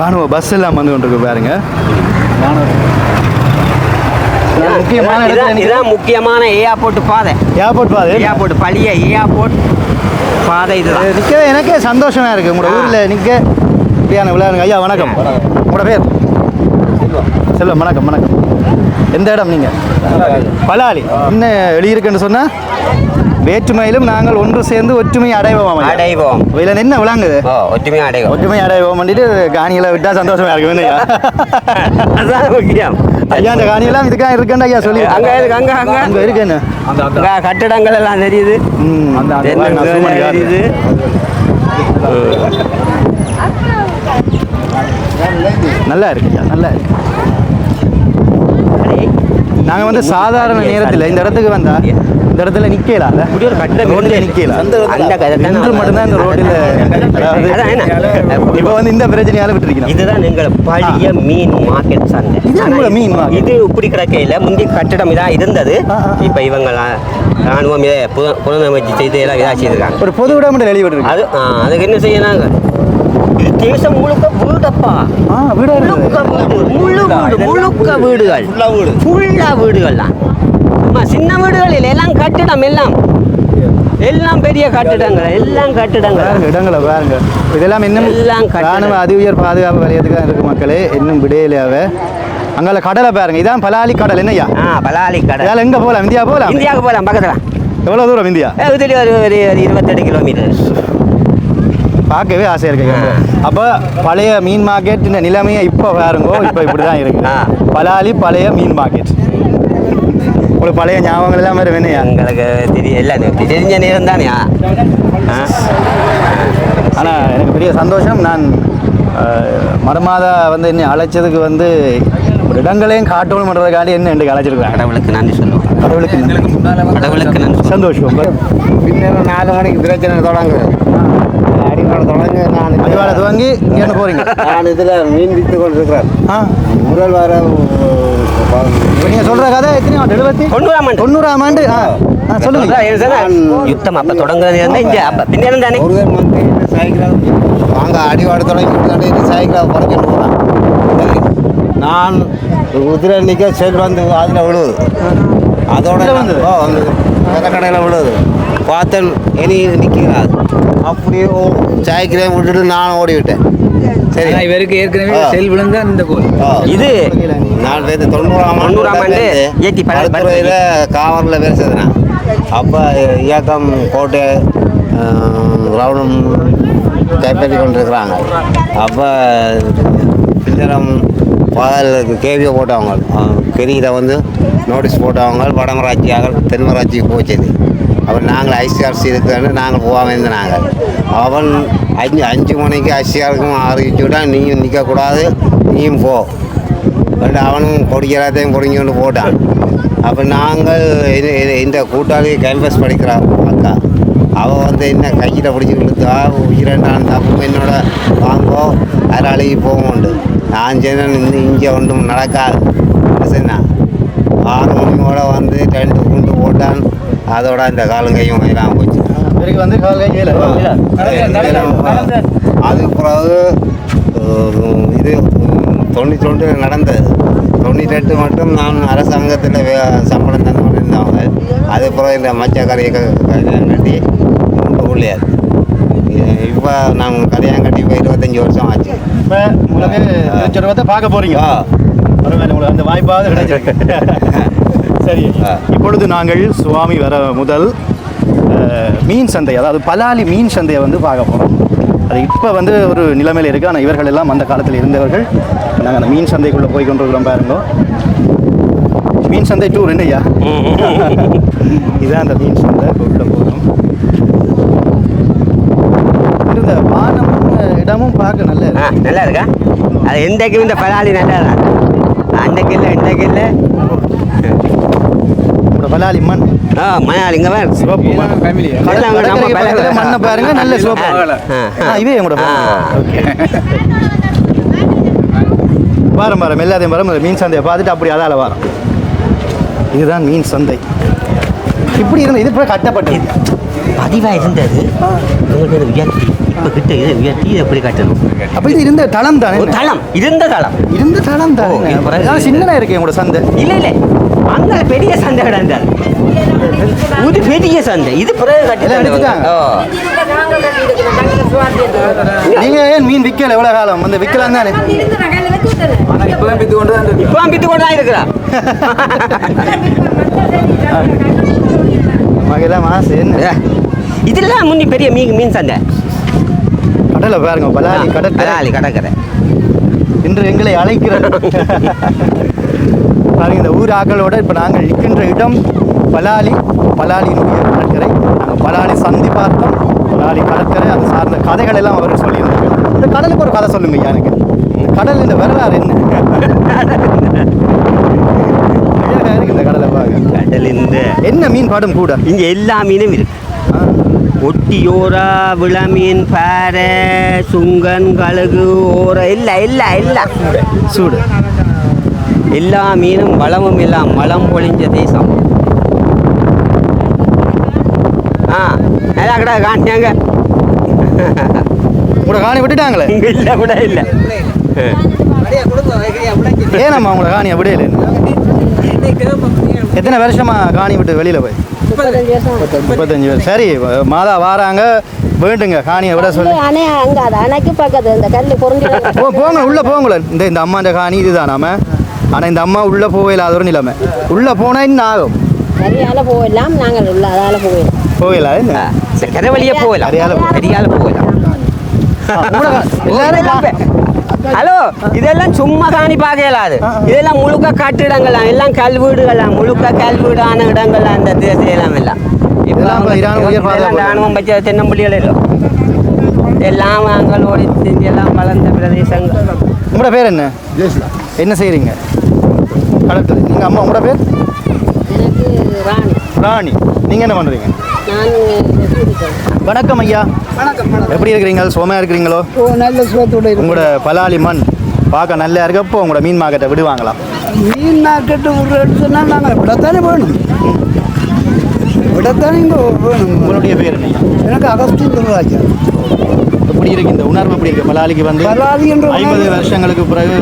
ராணுவ பஸ் எல்லாம் வந்து கொண்டு இருக்கு பாருங்க. முக்கியமான ஏர்போர்ட் பழைய ஏர்போர்ட் பாதை. இது நிற்க எனக்கே சந்தோஷமா இருக்கு. உங்களோட ஊரில் நிற்க இப்படியான விளையாடுங்க. ஐயா வணக்கம். உங்களோட பேர்? செல்வம். வணக்கம். எந்த இடம் நீங்கள்? பலாலி. என்ன எழுதியிருக்குன்னு சொன்னால் வேற்றுமையிலும் நாங்கள் ஒன்று சேர்ந்து ஒற்றுமை அடைவோம். இதில் என்ன விளங்குது? ஒற்றுமை அடைவோம் பண்ணிட்டு காணிகளை விட்டால் சந்தோஷமா இருக்கு. அதுதான் முக்கியம். ஐயா அந்த காணியெல்லாம் இதுக்காக இருக்குன்னு ஐயா சொல்லி அங்கே இருக்குன்னு கட்டிடங்கள் எல்லாம் தெரியுது. நல்லா இருக்கு. நாங்கள் வந்து சாதாரண நேரத்தில் இந்த இடத்துக்கு வந்தா இந்த இடத்துல நிற்கலாம் இப்படி ஒரு கட்டடம் ரோட்டில் நிற்கலாம் அந்த கதை தான் இன்று மட்டும்தான் இந்த ரோட்டில் இப்போ வந்து இந்த பிரச்சனையால விட்டுருக்கீங்க. இதுதான் எங்களை பழைய மீன் மார்க்கெட் சந்தை. இது உங்களோட மீன் market. இது இப்படி கிடக்கையில் முந்தி கட்டிடம் இதாக இருந்தது. இப்போ இவங்க ராணுவம் இதை புனரமைச்சு செய்து எல்லாம் இதாக செய்திருக்காங்க. ஒரு பொது விட மட்டும் வெளியே விட்டுருக்கு. அது அதுக்கு என்ன செய்யறாங்க? இது தேசம் முழுக்க வீடப்பா. வீடு முழுக்க வீடுகள் ஃபுல்லா வீடுகள் தான். சின்ன வீடுகள் இல்லை, எல்லாம் கட்டிடம், எல்லாம் பெரிய கட்டிடங்கள், எல்லாம் கட்டிடங்கள். இடங்களை பாருங்க. இதெல்லாம் இன்னும் எல்லாம் ராணுவ அதி உயர் பாதுகாப்பு வலயத்துக்கு தான் இருக்கு மக்களே. இன்னும் விடையிலாவே அங்கால கடலை பாருங்க. இதான் பலாலி கடல். என்னய்யா பலாலி கடல். இதால எங்க போகலாம்? இந்தியா போகலாம். இந்தியாவுக்கு போகலாம். பக்கத்தில் எவ்வளோ தூரம் இந்தியா? இதுல ஒரு 28 கிலோமீட்டர். பார்க்கவே ஆசையாக இருக்கு. அப்போ பழைய மீன் மார்க்கெட் இந்த நிலைமையை இப்போ பாருங்கோ. இப்போ இப்படி தான் இருக்கு பலாலி பழைய மீன் மார்க்கெட். உங்களுக்கு பழைய ஞாபகங்கள் எல்லாம் வேறு வேணையா? எங்களுக்கு எல்லாம் தெரிஞ்ச நேரம் தானே. ஆனால் எனக்கு பெரிய சந்தோஷம். நான் மறுமாதா வந்து என்னை அழைச்சதுக்கு வந்து ஒரு இடங்களையும் காட்டணும் பண்ணுறதுக்காண்டி என்ன என்று அழைச்சிருக்காங்க. கடவுளுக்கு நன்றி சொல்லுவோம். கடவுளுக்கு நன்றி. சந்தோஷம். பின்னர் 4 மணிக்கு பிரச்சனை தொடங்குது. அடிவாளை தொடங்கி நான் அடிவாளை துவங்கி இங்கே போகிறீங்க. நான் இதில் மீன் விற்று கொண்டு இருக்கிறேன். முதல் வர நீங்கள் சொல்கிற கதை எத்தனை ஆண்டு? 90ஆம் ஆண்டு. சொல்லுங்க. யுத்தம் அப்போ தொடங்குறது பின்னாடி தானே. ஒருவர் வந்து சைக்கிள் வாங்க அடிவாடு தொடங்கி சைக்கிளை குறைச்சிட்டு போகிறேன். நான் குதிரை நிற்க செல் வந்து அதில் விழுவுது. அதோட வந்து கடையில் விழுவுது. பார்த்தேன் இனி நிற்கிறாது. அப்படியே சைக்கிளே விட்டுட்டு நான் ஓடிவிட்டேன். சரி, இவருக்கு ஏற்கனவே செல் விழுந்தா இந்த கோல். இது நான் 90ஆம் ஆண்டு படுத்துறையில் காவலில் வேலை செய்தேன். அப்போ இயக்கம் கோட்டை ரவுண்டும் கைப்பற்றி கொண்டிருக்கிறாங்க. அப்போ பின்னரம் பகல் கேவியை போட்டவங்க கெரியில் வந்து நோட்டீஸ் போட்டவங்க வடமராட்சியாக தென்மராட்சிக்கு போச்சது. அப்புறம் நாங்கள் ஐசிஆர்சி இருக்குன்னு நாங்கள் போகாமல் இருந்தோம். அவன் 5 மணிக்கு ஐசிஆருக்கும் அறிவிச்சு விட்டா நீயும் நிற்கக்கூடாது, நீயும் போ. அவனும் பொடிக்கிறதையும் பொடிங்க கொண்டு போட்டான். அப்போ நாங்கள் இந்த கூட்டாளி கேம்பஸ் படிக்கிற அக்கா அவள் வந்து என்ன கையில் பிடிச்சி கொடுத்தா உயிரெண்டான் தப்பு என்னோட வாங்கோ அதில் அழுகி போகும்ண்டு. நான் சொன்னேன் இங்கே ஒன்றும் நடக்காது. சரிண்ணா 6 மணியோட வந்து 2 குண்டு போட்டான். அதோட இந்த காலங்கையும் எல்லாம் போச்சு. வந்து அதுக்கு பிறகு இது 92 நடந்தது. 98 மட்டும் நான் அரசாங்கத்தில் சம்பளம் தந்து கொண்டிருந்தவங்க. அது பிறகு இந்த மச்சக்கரையை கல்யாணம் கட்டி ஊழியார். இப்போ நான் கல்யாணம் கட்டி இப்போ 25 வருஷம் ஆச்சு. இப்போ உங்களுக்கு பார்க்க போகிறீங்க. உங்களுக்கு அந்த வாய்ப்பாக கிடைச்சிருக்கு. சரி, இப்பொழுது நாங்கள் சுவாமி வர முதல் மீன் சந்தை, அதாவது பலாலி மீன் சந்தையை வந்து பார்க்க போகிறோம். அது இப்போ வந்து ஒரு நிலைமையில் இருக்குது. ஆனால் இவர்கள் எல்லாம் அந்த காலத்தில் இருந்தவர்கள். நாங்கள் அந்த மீன் சந்தைக்குள்ளே போய் கொண்டிருக்கிறோம் பாருங்க. மீன் சந்தை டூர் என்னையா? இதுதான் அந்த மீன் சந்தை. உள்ளே போகிறோம். இந்த வானமும் இடமும் பார்க்க நல்லா இருக்கா? அது எந்தைக்கும் இந்த பலாலி நல்லா தான். அன்றைக்கு இல்லை பலாலி மண். மலையாளிங்க சிவப்பு மண்ணை பாருங்க, நல்ல சிவப்பு. இதே கூட வாரம் எல்லாத்தையும் வரம் மீன் சந்தையை பார்த்துட்டு அப்படி அதால் வாரம். இதுதான் மீன் சந்தை. இப்படி இருந்தது. இது இப்போ கட்டப்பட்டது பதிவாக இருந்தது. உயர்த்தி இப்போ கிட்ட இது உயர்த்தி எப்படி கட்டணும்? அப்போ இது இருந்த தளம் தானே? இருந்த தளம் தானே. சின்னதாக இருக்கு உங்களோட சந்தை. இல்லை அங்கே பெரிய சந்தை கிடந்தார். இது பெரிய சந்தை. இது நீங்க ஏன் மீன் விற்கல? எவ்வளோ காலம் வந்து விற்கலாம் தானே? இப்பதான் பித்து கொண்டு தான் இருக்கிறா. மகதான் மாசு என்ன இதெல்லாம் முன்னி பெரிய மீன் சந்தை. கடலை பாருங்க. பலாலி கடற்கரை இன்று எங்களை அழைக்கிறது. பாருங்க, இந்த ஊர் ஆக்களோட இப்போ நாங்கள் நிற்கின்ற இடம் பலாலியினுடைய கடற்கரை. நாங்கள் பலாலி சந்தி பார்த்தோம், பலாலி கடற்கரை, அது சார்ந்த கதைகள் எல்லாம் அவர்கள் சொல்லியிருந்தாங்க. இந்த கடலுக்கு ஒரு கதை சொல்லுங்க எனக்கு. கடல் இந்த வரலாறு என்ன? அழகா இருக்கு இந்த கடலை பார்க்க. கடல் இந்த என்ன மீன் பாடும் கூட இங்கே எல்லா மீனும் இருக்கு. ஒட்டியோரா, விளமீன், பாறை, சுங்கன், கழுகு, ஓரை எல்லாம் சூடு எல்லா மீனும் வளமும் எல்லாம் வளம் பொழிஞ்ச தேசம். நல்லா கடை காணியாங்க உங்களை காணி விட்டுட்டாங்களே. இங்கே இல்லை கூட இல்லை. ஏனம்மா உங்களை காணி அப்படியே இல்லை? எத்தனை வருஷமா காணி விட்டு வெளியில் போய்? 35 வருஷம். சரி, மாதா வாராங்க வேண்டுங்க காணியை விட சொல்லி. அணைக்கு பக்கத்து இந்த கல் போங்க உள்ளே போங்களேன். இந்த அம்மாண்ட காணி இதுதான் நாம. ஆனால் இந்த அம்மா உள்ளே போகல, அது ஒரு நிலைமை. உள்ளே போனால் இன்னும் ஆகும். சரியால போகலாம், நாங்கள் உள்ள அதால போகலாம். கரை வழியே போகலாம், பெரியால போகலாம். ஹலோ, இதெல்லாம் சும்மா காணி பார்க்கலாது. இதெல்லாம் முழுக்க கட்டிடங்கள்லாம், எல்லாம் கல்வீடுகள்லாம், முழுக்க கல்வீடான இடங்கள்லாம் இந்த தேசம் எல்லாம். ராணுவம் வச்ச தென்னம்பள்ளிகள் எல்லாம் அங்களோடு செஞ்சு எல்லாம் வளர்ந்த பிரதேசங்கள். உங்களோட பேர் என்ன? என்ன செய்கிறீங்க? கடத்தல். நீங்கள் அம்மா உங்களோட பேர்? ராணி. ராணி. நீங்கள் என்ன பண்ணுறீங்க? வணக்கம் ஐயா. வணக்கம். எப்படி இருக்கிறீங்க? சுகமாக இருக்கிறீங்களோ? நல்ல சுகத்தோட உங்களோட பலாலி மண் பார்க்க நல்லா இருக்கப்போ உங்களோட மீன் மார்க்கெட்டை விடுவாங்களா? மீன் மார்க்கெட்டு விடுறேன்னு சொன்னால் நாங்கள் விடத்தானே வேணும். விடத்தானே இங்கே வேணும். உங்களுடைய பேர் என்ன? எனக்கு அகஸ்டின் துர்ராஜா. எப்படி இருக்கு இந்த உணர்வு? எப்படி இருக்கு பலாலிக்கு வந்து பலாலி என்ற 50 வருஷங்களுக்கு பிறகு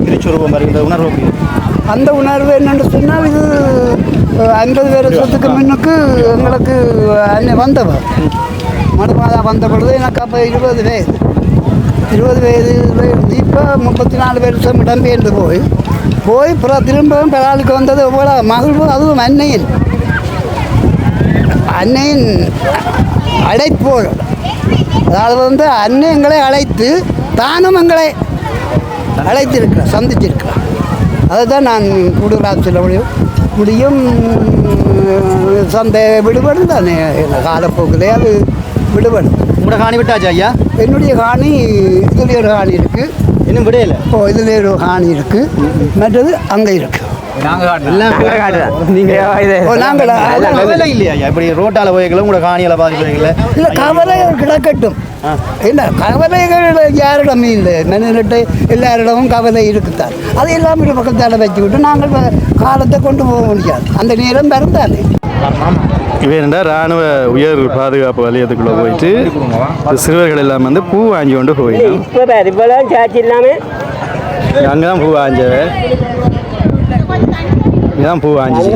திருச்சுருவம் வருகின்ற உணர்வு எப்படி இருக்கு? அந்த உணர்வு என்னென்னு சொன்னால், இது 50 வருஷத்துக்கு முன்னுக்கு எங்களுக்கு அன்னை வந்தவர் மடுமாதா வந்த பொழுது எனக்கு அப்போ 20 வயது இப்போ 34 வருஷம் இடம்பெயர்ந்து போய் அப்புறம் திரும்பவும் பலாலுக்கு வந்தது எவ்வளோ மகிழ்வு. அதுவும் அன்னையின் அழைப்போடு, அதாவது வந்து அன்னை எங்களை அழைத்து தானும் எங்களை அழைத்திருக்கிறேன், சந்திச்சிருக்கிறேன். அதை தான் நான் கூடுதலாக சொல்ல முடியும். சந்தை விடுபடும் தானே, காலப்போக்கிலே அது விடுபடும். உங்களோட காணி விட்டாச்சா ஐயா? என்னுடைய காணி இதுலேயே ஒரு காணி இருக்குது. இன்னும் விடையில? இதுலேயே ஒரு காணி இருக்குது, மற்றது அங்கே இருக்குது. இல்லையா இப்படி ரோட்டால போய்க்கலாம் கூட காணியில பாதிக்கல? இல்லை, கவலைகள் கிடக்கட்டும். என்ன கவலைகள் யாரிடம் இல்லை, மனிதர்கிட்ட எல்லாரிடமும் கவலை இருக்குத்தான். அது எல்லாம் ஒரு பக்கத்தால் வச்சு விட்டு நாங்கள் காலத்தை கொண்டு போக முடியாது. அந்த நேரம் பிறந்தாலே இவன்டா இராணுவ உயர் பாதுகாப்பு வலயத்துக்குள்ளே போயிட்டு சிறுவர்கள் எல்லாம் வந்து பூ வாங்கி கொண்டு போயிடும். அங்கே தான் பூ வாஞ்சவ, இதான் பூ வாங்கிச்சு.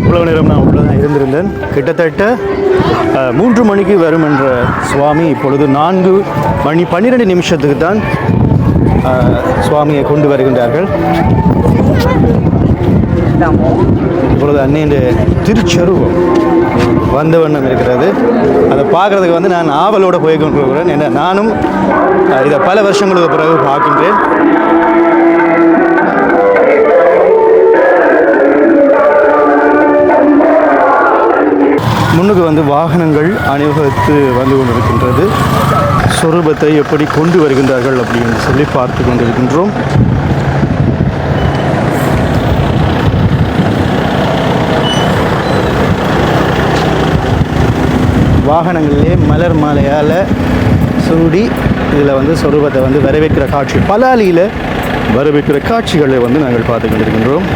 இவ்வளவு நேரம் நான் உள்ளே தான் இருந்திருந்தேன். கிட்டத்தட்ட 3 மணிக்கு வரும் என்ற சுவாமி இப்பொழுது 4 மணி 12 நிமிஷத்துக்கு தான் சுவாமியை கொண்டு வருகின்றார்கள். இப்பொழுது அன்னையின் திருச்சருவம் வந்த வண்ணம் இருக்கிறது. அதை பார்க்குறதுக்கு வந்து நான் ஆவலோடு போய் கொண்டு வருகிறேன். ஏன்னா நானும் இதை பல வருஷங்களுக்கு பிறகு பார்க்கின்றேன். முன்னுக்கு வந்து வாகனங்கள் அணிவகுத்து வந்து கொண்டிருக்கின்றது. சொரூபத்தை எப்படி கொண்டு வருகின்றார்கள் அப்படின்னு சொல்லி பார்த்து கொண்டிருக்கின்றோம். வாகனங்களிலே மலர் மாலையால் சூடி இதில் வந்து சொரூபத்தை வந்து வரவேற்கிற காட்சி, பலாலியில் வரவேற்கிற காட்சிகளை வந்து நாங்கள் பார்த்து கொண்டிருக்கின்றோம்.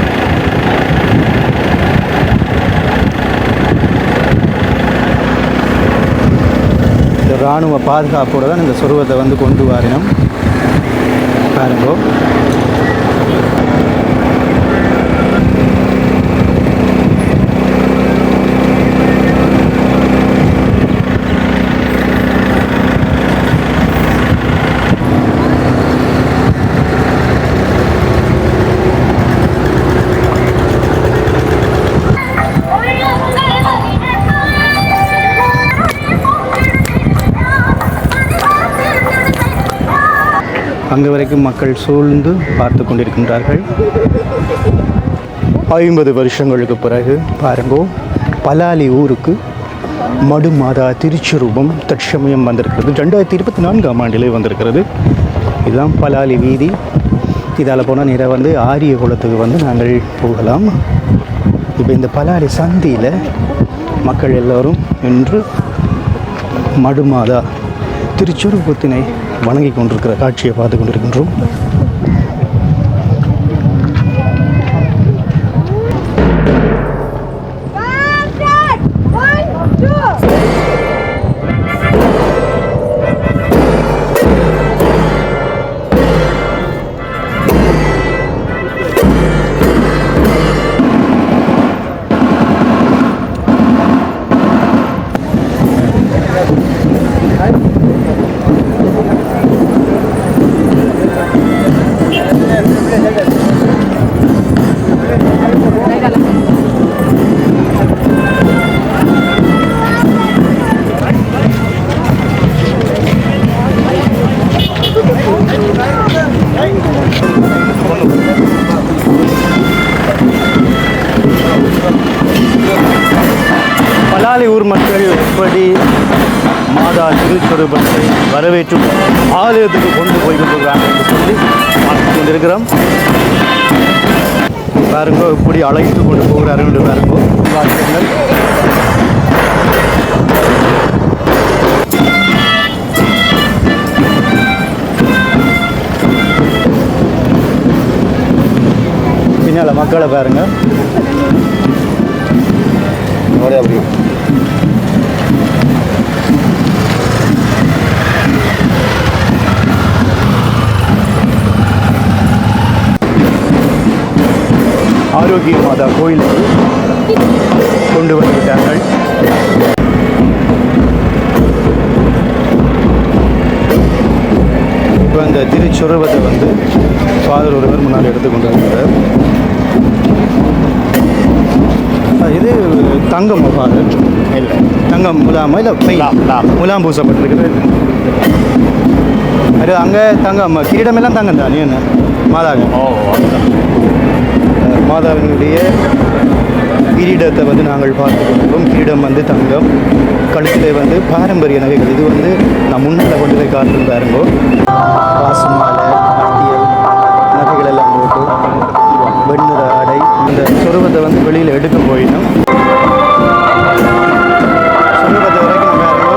இராணுவ பாதுகாப்போடு தான் இந்த சொருவத்தை வந்து கொண்டு வரணும். பாருங்கோ, அங்கே வரைக்கும் மக்கள் சூழ்ந்து பார்த்து கொண்டிருக்கின்றார்கள். 50 வருஷங்களுக்கு பிறகு பாருங்கோ, பலாலி ஊருக்கு மடுமாதா திருச்சுரூபம் தற்சமயம் வந்திருக்கிறது. 2024ஆம் ஆண்டிலே வந்திருக்கிறது. இதுதான் பலாலி வீதி. இதால் போனால் நேராக வந்து ஆரிய குளத்துக்கு வந்து நாங்கள் போகலாம். இப்போ இந்த பலாலி சந்தியில் மக்கள் எல்லோரும் இன்று மடுமாதா திருச்சொருபத்தினை வணங்கி கொண்டிருக்கிற காட்சியை பார்த்து கொண்டிருக்கின்றோம். பலாலி ஊர் மக்கள் எப்படி மாதா திருச்சொருபத்தை வரவேற்று ஆலயத்துக்கு கொண்டு போய் கொண்டிருக்கிறாங்க என்று சொல்லி பார்த்து கொண்டிருக்கிறோம். பாருங்க இப்படி அழைத்து கொண்டு போகிறார்கள் என்று பாருங்க வாக்கியங்கள். பின்னால் மக்களை பாருங்க. அப்படி ஆரோக்கிய மாதா கோயிலுக்கு கொண்டு வந்துவிட்டார்கள். இப்போ அந்த திருச்சொருவத்தை வந்து ஃபாதர் ஒருவர் முன்னால் எடுத்துக்கொண்டு வருகிறார். இது தங்கம் ஃபாதர் இல்லை, தங்கம் முலாமா இல்லை முலாம் பூசப்பட்டிருக்கிறது. அது அங்கே தங்கம் கிரீடமெல்லாம் தங்கம் தான். என்ன மாதாங்க மாதாவினுடைய கிரீடத்தை வந்து நாங்கள் பார்த்து கொண்டிருக்கோம். கிரீடம் வந்து தங்கம், கழுத்திலே வந்து பாரம்பரிய நகைகள். இது வந்து நான் முன்னால் கொண்டு போய் காட்டு பாருங்கோ. காசு மாலை, அட்டியல், நகைகள் எல்லாம் போட்டு வெண்ணுற ஆடை. இந்த சொருவத்தை வந்து வெளியில் எடுக்க போயிடும். சொருவத்தை வரைக்கும் பாருங்கோ.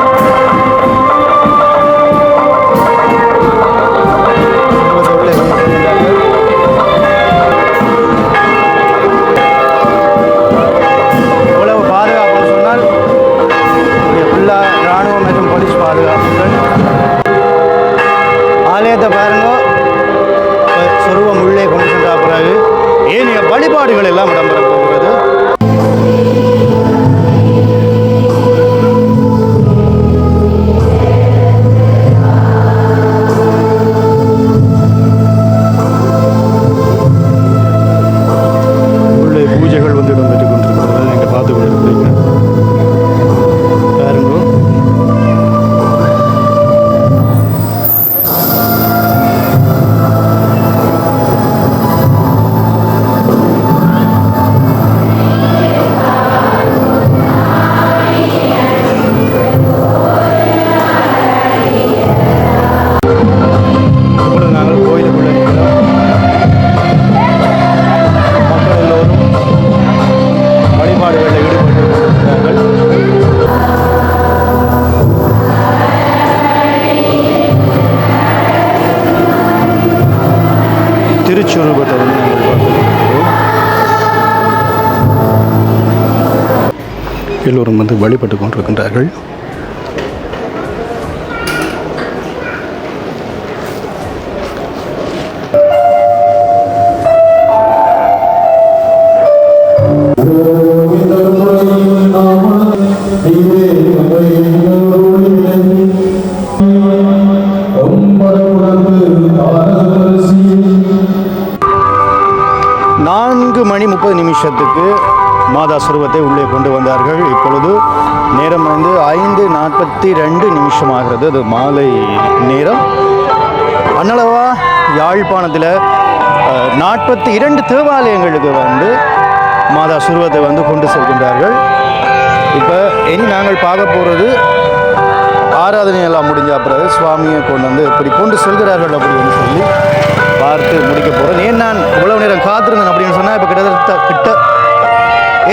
சொருவத்தை உள்ளே இராணுவம் மற்றும் போலீஸ் பாதுகாப்புகள். ஆலயத்தை பாருங்க, சொருவம் உள்ளே கொண்டு சென்ற பிறகு ஏனைய வழிபாடுகள் எல்லாம் இடம்பெற போகிறது. உள்ளே பூஜைகள் வந்து இடம்பெற்றுக் கொண்டிருக்கிறது. நீங்கள் பார்த்து கொண்டிருக்கிறீங்க. திருச்சொருபத்தை வந்து நாங்கள் பார்த்துருக்கிறோம். எல்லோரும் வந்து வழிபட்டு கொண்டிருக்கின்றார்கள். மணி 30 நிமிஷத்துக்கு மாதா சொருவத்தை உள்ளே கொண்டு வந்தார்கள். இப்பொழுது நேரம் வந்து 5:42 ஆகிறது. அது மாலை நேரம். அன்னளவா யாழ்ப்பாணத்தில் 42 தேவாலயங்களுக்கு வந்து மாதா சொருவத்தை வந்து கொண்டு செல்கின்றார்கள். இப்போ இனி நாங்கள் பார்க்க போகிறது ஆராதனை எல்லாம் முடிஞ்ச பிறகு சுவாமியை கொண்டு வந்து இப்படி கொண்டு செல்கிறார்கள் அப்படின்னு சொல்லி பார்த்து முடிக்க போகிறேன். ஏன் நான் இவ்வளவு நேரம் காத்திருந்தேன் அப்படின்னு சொன்னால் இப்போ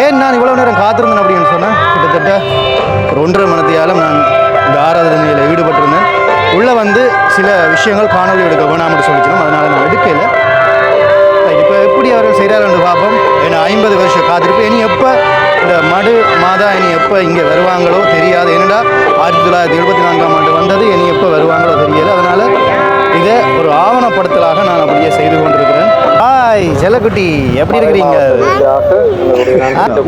ஏன் நான் இவ்வளவு நேரம் காத்திருந்தேன் அப்படின்னு சொன்னால் கிட்டத்தட்ட ஒரு 1.5 மணித்தியாலும் நான் இந்த ஆராதனையில் ஈடுபட்டிருந்தேன். உள்ளே வந்து சில விஷயங்கள் காணொலி எடுக்க வேணாம்னு சொல்லிச்சிடும், அதனால் நான் எடுக்கலை. இப்போ எப்படி அவர்கள் செய்கிறார்கள் பார்ப்போம். ஏன்னா 50 வருஷம் காத்திருப்பு. இனி எப்போ இந்த மடு மாதா இனி எப்போ இங்கே வருவாங்களோ தெரியாது. ஏன்னா 1974ஆம் ஆண்டு வந்தது, இனி எப்போ வருவாங்களோ தெரியல. அதனால் இதை ஒரு ஆவணப்படுத்தலாக நான் அப்படியே செய்து கொண்டிருக்கிறேன். ஹாய் செல்லக்குட்டி, எப்படி இருக்கிறீங்க?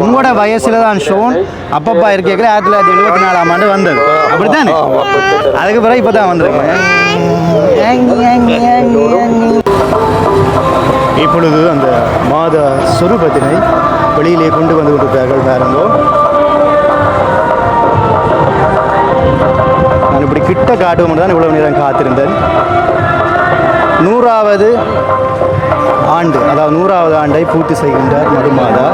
உங்களோட வயசில் தான் ஷோன் அப்பப்பா இருக்கேன் 1974ஆம் ஆண்டு வந்தது, அப்படித்தானே? அதுக்கு பிறகு இப்போ தான் வந்திருக்கேன். இப்பொழுது அந்த மாத சொரூபத்தினை வெளியிலே கொண்டு வந்து கொண்டிருக்கிறார்கள். பாருங்கோ, நான் இப்படி கிட்ட காட்டுவோம் தான் இவ்வளவு நேரம் காத்திருந்தேன். 100வது ஆண்டு, அதாவது 100வது ஆண்டை பூர்த்தி செய்கின்றார் மடுமாதா.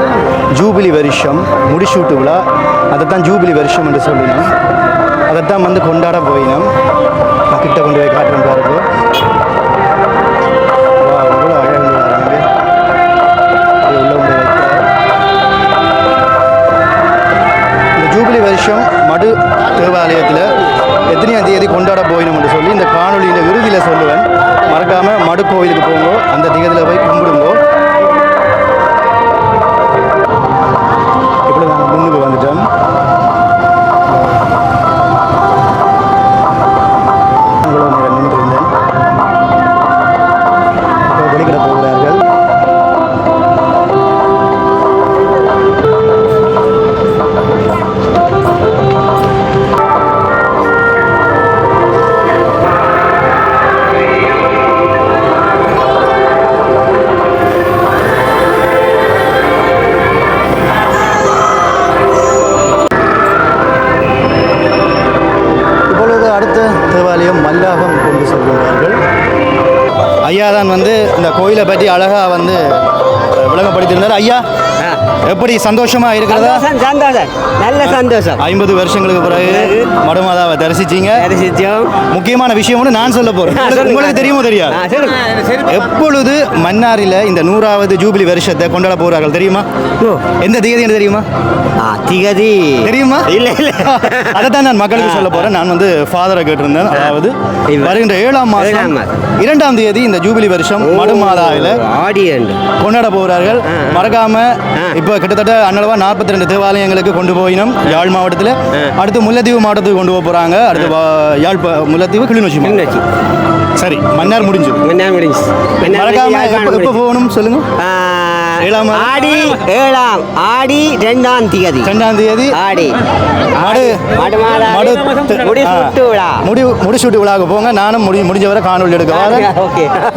ஜூபிலி வருஷம் முடிசூட்டு விழா, அதைத்தான் ஜூபிலி வருஷம் என்று சொல்லினோம். அதைத்தான் வந்து கொண்டாட போயினோம். கிட்ட கொண்டு போய் காட்டுறேன் பாருங்க. ஜூபிலி வருஷம் மடு தேவாலயத்தில் எத்தனையாம் தேதி கொண்டாட போயிடும் என்று சொல்லி இந்த காணொலியின் இறுதியில் சொல்லுவேன். மறக்காமல் மடு கோவிலுக்கு போங்கோ, அந்த திகதியில் போய் கும்பிடுங்கோ. இப்படி நாங்கள் முன்னுக்கு வந்துட்டோம். நின்றிருந்தேன். வெளிக்கிட போகிறார்கள். தேவாலயம் மல்லாகம் கொண்டு செல்கின்றார்கள். ஐயா தான் வந்து இந்த கோயிலை பற்றி அழகாக வந்து விளங்கப்படுத்தியிருந்தார். ஐயா, எப்படி சந்தோஷமா இருக்கிறதா? சந்தோஷம், நல்ல சந்தோஷம். 50 வருஷங்களுக்கு பிறகு மடுமாதாவை தரிசிச்சீங்க. முக்கியமான விஷயம் ஒன்று நான் சொல்ல போறேன். உங்களுக்கு தெரியுமோ தெரியாது? எப்பொழுது மன்னாரில் இந்த 100வது ஜூபிலி வருஷத்தை கொண்டாட போறார்கள் தெரியுமா? எந்த திகதி என்று தெரியுமா? திகதி தெரியுமா? இல்ல இல்ல, அதைத்தான் நான் மக்களுக்கு சொல்ல போறேன். நான் வந்து ஃபாதரை கேட்டிருந்தேன். அதாவது வருகின்ற 7ஆம் மாதம் 2ஆம் தேதி இந்த ஜூபிலி வருஷம் மடுமாதாவில் கொண்டாட போகிறார்கள். மறக்காம இப்போ கிட்டத்தட்ட அன்னளவா 42 தேவாலயங்களுக்கு கொண்டு போயினோம் யாழ் மாவட்டத்தில். அடுத்து முல்லைத்தீவு மாவட்டத்துக்கு கொண்டு போக போகிறாங்க. அடுத்து யாழ் முல்லைத்தீவு கிளிநொச்சி. சரி, மன்னார் முடிஞ்சு. மறக்காம எப்போ போகணும் சொல்லுங்க. ஆடி 2ஆம் தேதி ஆடி முடிசூட்டு விழாவுக்கு போங்க. நானும் முடிஞ்சவரை காணொலி எடுக்க வரேன்.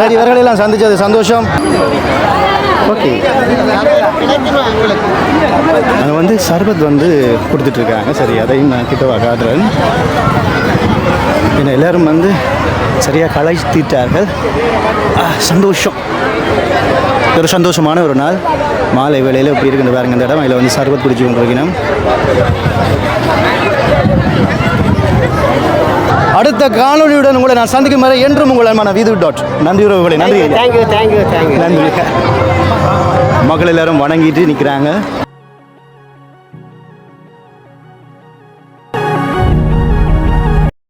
சரி, இவர்களெல்லாம் சந்திச்சது சந்தோஷம். ஓகே, அங்கே வந்து சர்பத் வந்து கொடுத்துட்ருக்காங்க. சரி, அதையும் நான் கிட்டவா காட்டுறேன். ஏன்னா எல்லோரும் வந்து சரியாக களைத்திட்டார்கள். சந்தோஷம், ஒரு சந்தோஷமான ஒரு நாள். மாலை வேளையில் இப்படி இருக்குன்னு பாருங்க. இந்த இடம் அதில் வந்து சர்பத் குடிச்சு கொண்டிருக்கணும். அடுத்த காணொலியுடன் உங்களை நான் சந்திக்கும் வரை என்றும் உங்கள் வீது டாட். நன்றி உறவுகளை, நன்றி. தேங்க்யூ. நன்றி. மக்கள் எல்லாரும் வணங்கிட்டு நிற்கிறாங்க.